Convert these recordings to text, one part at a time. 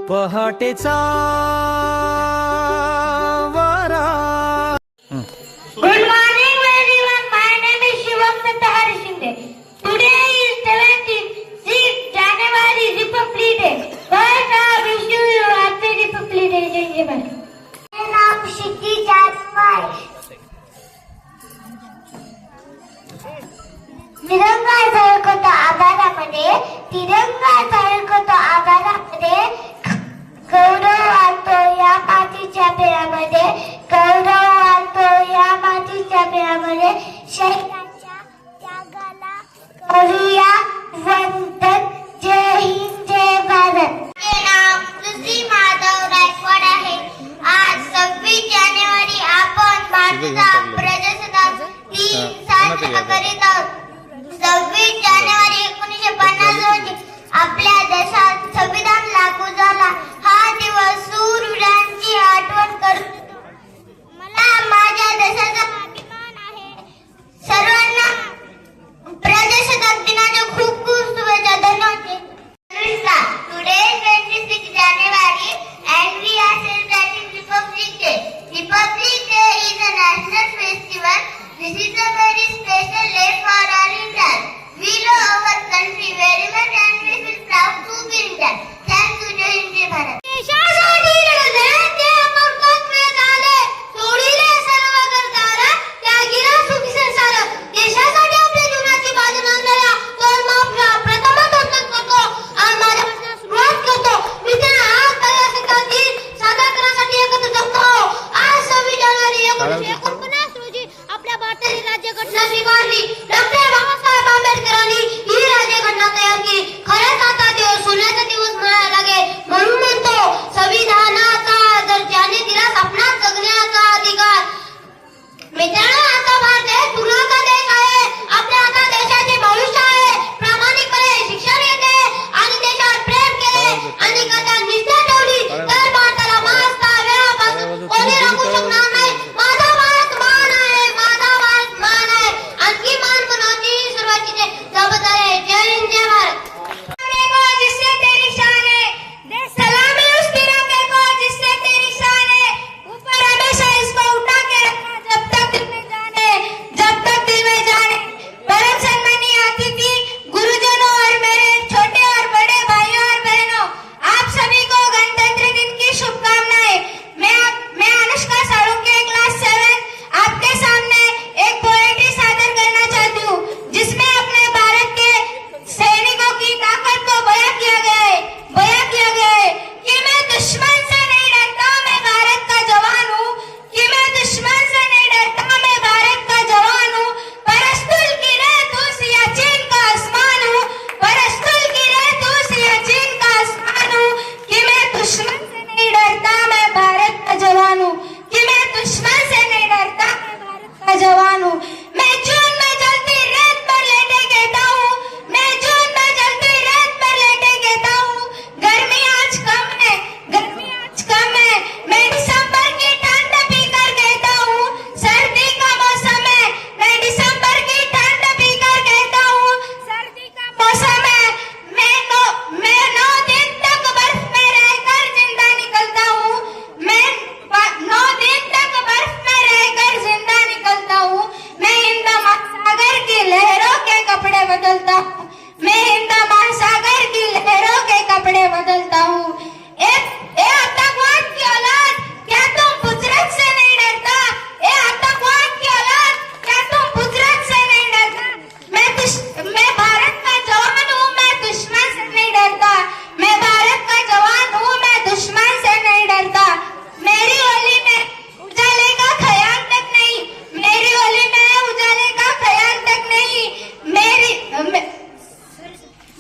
पहाटेचा वारा. Good morning everyone. My name is Shivam Satahar Shinde. Today is 26 January, Republic Day. First, I wish you happy Republic Day. Jai Jai Bharat. My name is Shikhi Jadwai. तिरंगा झळकतो आभाळामध्ये, तिरंगा झळकतो आभाळामध्ये, गौरव वाढतो या मातीच्या पेरामध्ये, गौरव वाढतो या मातीच्या पेरामध्ये. शहीदांच्या त्यागाला करूया वंदन. जय हिंद, जय भारत. माझे नाव तुलसी माधव गायकवाड आहे. आज 26 जानेवारी आपण भारताचा प्रजासत्ताक दिन साजरा करीत आहोत. 26 जानेवारी 1950 रोजी आपल्या देशात संविधान लागू झाला. हा दिवस शूरवीरांची आठवण करतो. मला माझ्या देशाचा अभिमान आहे. सर्वांना प्रजासत्ताक दिनाच्या खूप खूप शुभेच्छा. धन्यवाद. Today is 26 January and we are celebrating Republic Day. Republic Day is a national festival. This is a very special day for our Indians. We love our country very much and we feel proud to be Indian. Thank you. Jai Hind, Jai Bharat. देशासाठी लढले ते अमरत्व झाले, सोडिले सर्व करतार, त्यागिला सुखी संसार. देशासाठी आपल्या जीवनाची बाजू मानणाऱ्या प्रथमच करतो आणि माझ्यापासून सुरुवात करतो. मी त्यांना आज प्रजासत्ताक दिन साजरा करण्यासाठी एकत्र जमतो. आज 26 जानेवारी 1949 रोजी आपल्या भारताची राज्यघटना स्वीकारली. डॉक्टर बाबासाहेब आंबेडकरांनी ही राज्यघटना तयार केली. खरंच आता दिवस सोन्याचा दिवस म्हणायला लागेल. म्हणून म्हणतो संविधानाचा आदर, ज्याने दिला आपला जगण्याचा अधिकार. मित्रांनो, आता भारत हे तुलाचा देश आहे. आपल्या आता देशाचे भविष्य आहे. प्रामाणिकपणे शिक्षण घेते आणि देशावर प्रेम केले आणि कथा निष्ठा ठेवली तर भारताला महासत्ता वेळापासून कोणी रोखू शकणार नाही. माझा भारत महान आहे, माझा भारत महान आहे. आणखी मान बनवण्याची सुरुवातीची जबाबदारी आहे. जय हिंद, जय भारत. जिससे तेरी शान है, दे सलामी उस तिरंगे को जिससे तेरी शान है. ऊपर हमेशा इसको उठा के रखना जब तक दिल में जाने, जब तक दिल में जाने. परम सम्मानीय अतिथि, गुरुजनों और मेरे छोटे और बड़े भाइयों और बहनों, आप सभी को गणतंत्र दिन की शुभकामनाएं. मैं अनुष्का साळुंखे क्लास 7 आपके सामने एक पोएट्री सादर करना चाहती हूँ, जिसमें अपने भारत के सैनिकों की ताकत को बयां किया गया है कि मैं दुश्मन से नहीं डरता, मैं भारत का जवान हूँ. कि मैं दुश्मन से नहीं डरता, मैं भारत का जवान हूँ. परस्तुल की रे तू सियाचिन का आसमान हूँ, परस्तुल की रे तू सियाचिन का आसमान हूँ. कि मैं दुश्मन से नहीं डरता, मैं भारत का जवान हूँ. कि मैं दुश्मन से नहीं डरता, मैं भारत का जवान हूँ. मैं जून में जलती रेत पर लेटे कहता हूँ, मैं जून में जलती रेत पर लेटे कहता हूँ. गर्मी आज कम है, गर्मी आज कम है. मैं दिसंबर की ठंड पीकर कहता हूँ, सर्दी का मौसम है. मैं दिसंबर की ठंड पीकर कहता हूँ, सर्दी का मौसम है. मैं 9 दिन तक बर्फ में रहकर जिंदा निकलता हूँ. मैं 9 दिन तक बर्फ में रहकर जिंदा निकलता हूँ. मैं हिंद महासागर की लहरों के कपड़े बदलता हूँ. मैं हिंद महासागर की लहरों के कपड़े बदलता हूँ. ए आतंकवाद की औलाद, क्या तुम बुजरत से नहीं डरता? ए आतंकवाद की औलाद, क्या तुम बुजरत से नहीं डरता? मैं भारत का जवान हूँ, मैं दुश्मन से नहीं डरता. मैं भारत का जवान हूँ, मैं दुश्मन से नहीं डरता. मेरी होली में उजाले का ख्याल तक नहीं, मेरी होली में उजाले का ख्याल तक नहीं.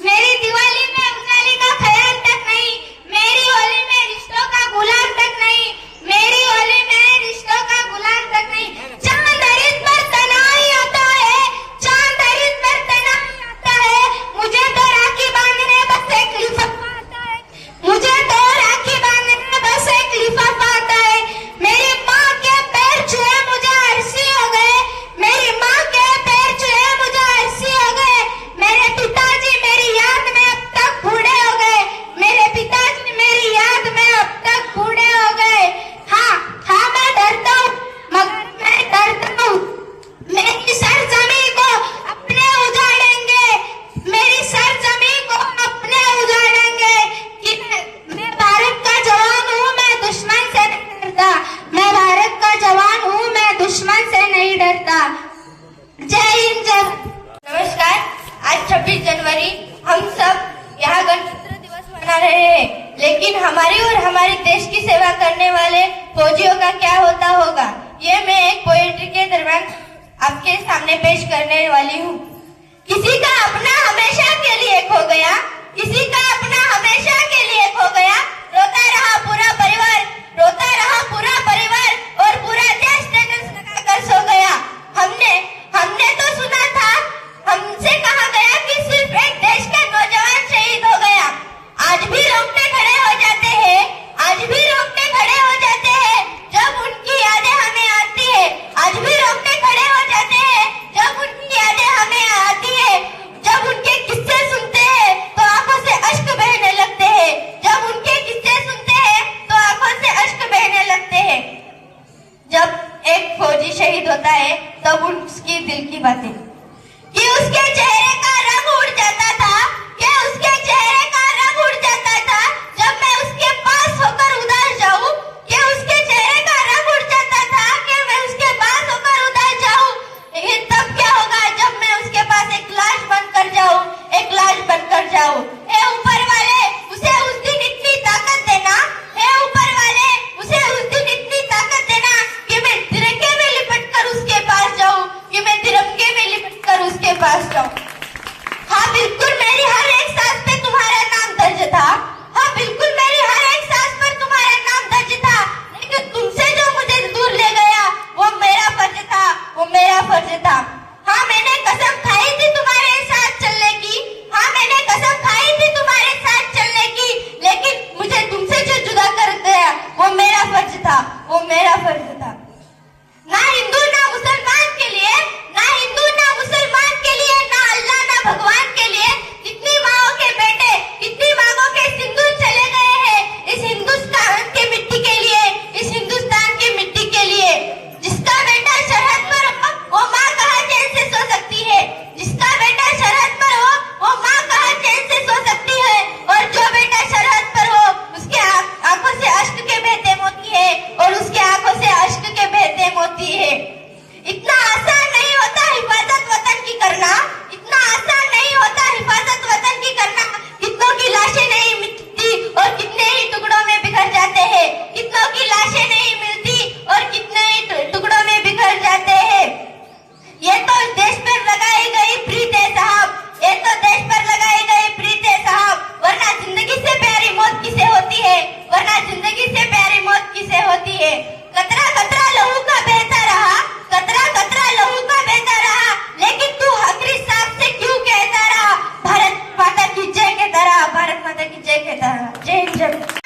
मेरी दिवाली में उजाले का ख्याल तक नहीं. मेरी होली में रिश्तों का गुलाम तक नहीं. मेरी होली में रिश्तों का गुलाम तक नहीं. चांद हरित पर तनाई आता है, चांद हरित पर तनाई आता है. मुझे तो राखी बांधने बस एक लिफाफा आता है. मुझे तो राखी बांधने बस एक लिफाफा आता है. मेरी माँ के पैर छुए मुझे अरसी हो गए. मेरी माँ के पैर छुए मुझे अरसी हो गए. मैं 26 जनवरी हम सब यहाँ गणतंत्र दिवस मना रहे हैं, लेकिन हमारी और हमारे देश की सेवा करने वाले फौजियों का क्या होता होगा, ये मैं एक पोएट्री के दरम्यान आपके सामने पेश करने वाली हूँ। किसी का अपना हमेशा के लिए खो गया, किसी का अपना हमेशा के लिए खो गया, रोता रहा पूरा परिवार, रोता रहा पूरा परिवार और पूरा देश स्टेटस लगाकर सो गया। हमने तो सुना था, हमसे कहा गया कि सिर्फ एक देश का नौजवान शहीद हो गया। आज भी रोंगटे खड़े हो जाते हैं, आज भी रोंगटे खड़े हो जाते हैं जब उनकी यादें हमें आती है, आज भी रोंगटे खड़े हो जाते हैं जब उनकी यादें हमें आती है। जब उनके किस्से सुनते हैं तो आंखों से अश्क बहने लगते हैं, जब उनके किस्से सुनते हैं तो आंखों से अश्क बहने लगते हैं। जब एक फौजी शहीद होता है तब उसकी दिल की बातें, कि उसके चेहरे का रंग उड़ जाता था, कि उसके चेहरे का रंग उड़ जाता था जब मैं उसके पास होकर उदास जाऊं, कि उसके चेहरे का रंग उड़ जाता था कि मैं उसके पास होकर उदास जाऊं। लेकिन तब क्या होगा जब मैं उसके पास एक लाश बनकर जाऊं, एक लाश बनकर जाऊं। हे ऊपर वाले, उसे उस दिन इतनी ताकत देना, हे ऊपर वाले, उसे उस दिन इतनी ताकत देना कि मैं तिरंगे में लिपट कर उसके पास जाऊं, कि मैं तिरंगे में लिपट कर उसके पास जाऊं। हाँ बिल्कुल, मेरी हर एक सांस पे तुम्हारा नाम दर्ज था, हाँ बिल्कुल मेरी हर एक सांस पर तुम्हारा नाम दर्ज था, लेकिन तुमसे जो मुझे दूर ले गया वो मेरा फर्ज था, वो मेरा फर्ज था। हाँ मैंने कसम खाई थी तुम्हारे साथ चलने की, हाँ मैंने कसम खाई थी तुम्हारे साथ चलने की, लेकिन मुझे तुमसे जो जुदा कर दिया वो मेरा फर्ज था, वो मेरा फर्ज था। ना हिंदू ना मुसलमान के लिए, ना हिंदू ना मुसलमान के लिए, ना अल्लाह ना भगवान के लिए, कितनी माओ के बेटे, कितनी मांगों के सिंदूर चले गए हैं इस हिंदुस्तान की मिट्टी के लिए, इस हिंदुस्तान की मिट्टी के लिए। जिसका बेटा सरहद पर हो वो माँ कहाँ चैन से सो सकती है, जिसका बेटा सरहद पर हो वो माँ कहाँ चैन से सो सकती है, और जो बेटा सरहद पर हो उसके आंखों से अश्क के बहते मोती है, और उसके आंखों से अश्क के बहते मोती है। इतना आसान नहीं होता हिफाजत वतन की करना, इतना आसान नहीं होता हिफाजत वतन की करना। कितनों की लाशें नहीं मिटती और कितने ही टुकड़ों में बिखर जाते हैं, कितनों की लाशें नहीं मिलती और कितने ही टुकड़ों में बिखर जाते हैं। ये तो देश पर लगाई गई प्रीत है साहब, ये तो देश पर लगाई गई प्रीत है साहब, वरना जिंदगी से प्यारी मौत किसे होती है, वरना जिंदगी से प्यारी मौत किसे होती है। कतरा कतरा लहू का बहता रहा, कतरा कतरा लहू का बहता रहा, लेकिन तू आखिरी सांस से क्यों कहता रहा, भारत माता की जय कहता रहा, भारत माता की जय कहता रहा। जय हिंद जय भारत।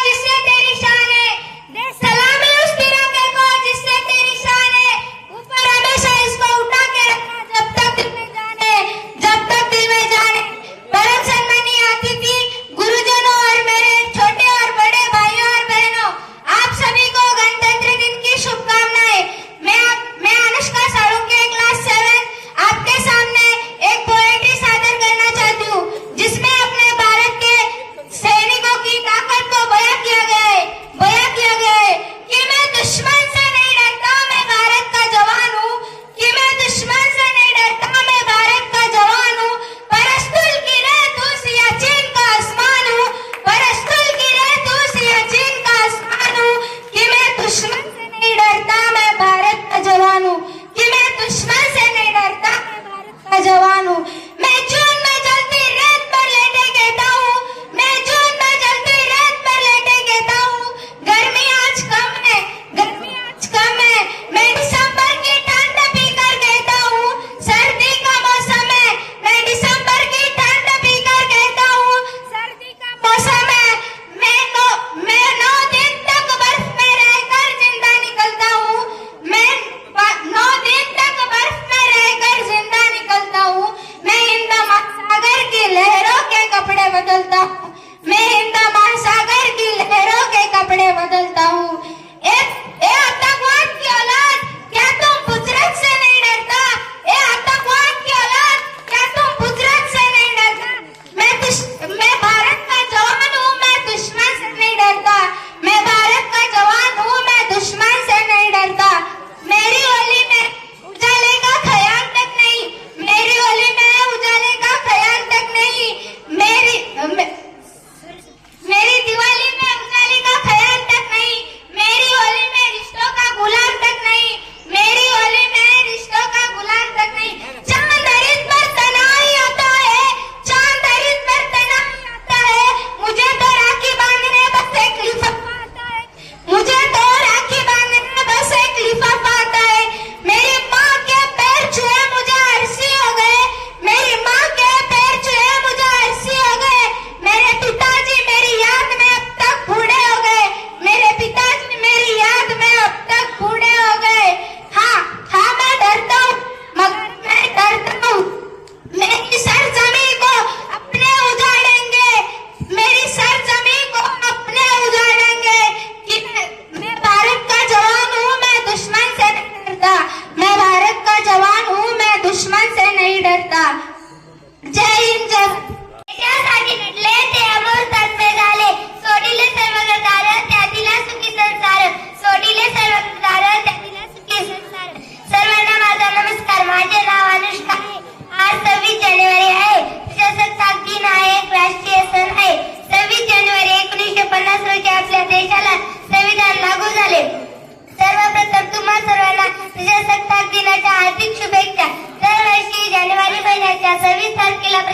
जिससे तेरी शान है, दे सलामी उस तिरंगे को जिससे तेरी शान है, ऊपर हमेशा इसको उठा के रखना जब तक दिल में जाने, जब तक दिल में जाने। परम सम्मानी अतिथि, गुरुजनों और मेरे छोटे और बड़े भाइयों और बहनों, आप सभी को गणतंत्र दिन की शुभकामनाएं। मैं अनुष्का साळुंखे क्लास 7 आपके सामने एक पोएट्री सादर करना चाहती हूँ, जिसमें अपने भारत के सैनिकों की ताकत को बयां किया गया है, बयां किया गया है कि मैं दुश्मन से नहीं डरता, मैं भारत का जवान हूँ, कि मैं दुश्मन से नहीं डरता, मैं भारत का जवान हूँ। परस्तुल की रे तू सियाचिन का आसमान हूँ, परस्तुल की रे तू सियाचिन का आसमान हूँ, कि मैं दुश्मन से नहीं डरता, मैं भारत का जवान हूँ, कि मैं दुश्मन से नहीं डरता, मैं भारत का जवान हूँ। मैं जून में जलती रेत पर लेटे कहता हूँ, मैं जून में जलती रेत पर लेटे कहता हूँ, गर्मी आज कम है, गर्मी आज कम है। मैं दिसंबर की ठंड पीकर कहता हूँ, सर्दी का मौसम है, मैं दिसंबर की ठंड पीकर कहता हूँ, सर्दी का मौसम है। मैं 9 दिन तक बर्फ में रहकर जिंदा निकलता हूँ, मैं 9 दिन तक बर्फ में रहकर जिंदा निकलता हूँ। मैं हिंद महासागर की लहरों के कपड़े बदलता हूँ, मैं हिंद महासागर की लहरों के कपड़े बदलता हूँ। ए आतंकवाद की औलाद, क्या तुम पुजरत से नहीं डरता, ए आतंकवाद की औलाद, क्या तुम पुजरत से नहीं डरता। मैं भारत का जवान हूँ, मैं दुश्मन से नहीं डरता, मैं भारत का जवान हूँ, मैं दुश्मन से नहीं डरता। मेरी होली में उजाले का ख्याल तक नहीं, मेरी होली में उजाले का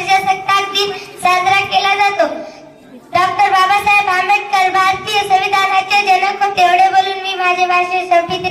प्रजासत्ताक दिन साजरा केला जातो. डॉक्टर बाबासाहेब आंबेडकर भारतीय संविधानाचे जनक होते. एवढे बोलून मी माझे भाषण संपविते.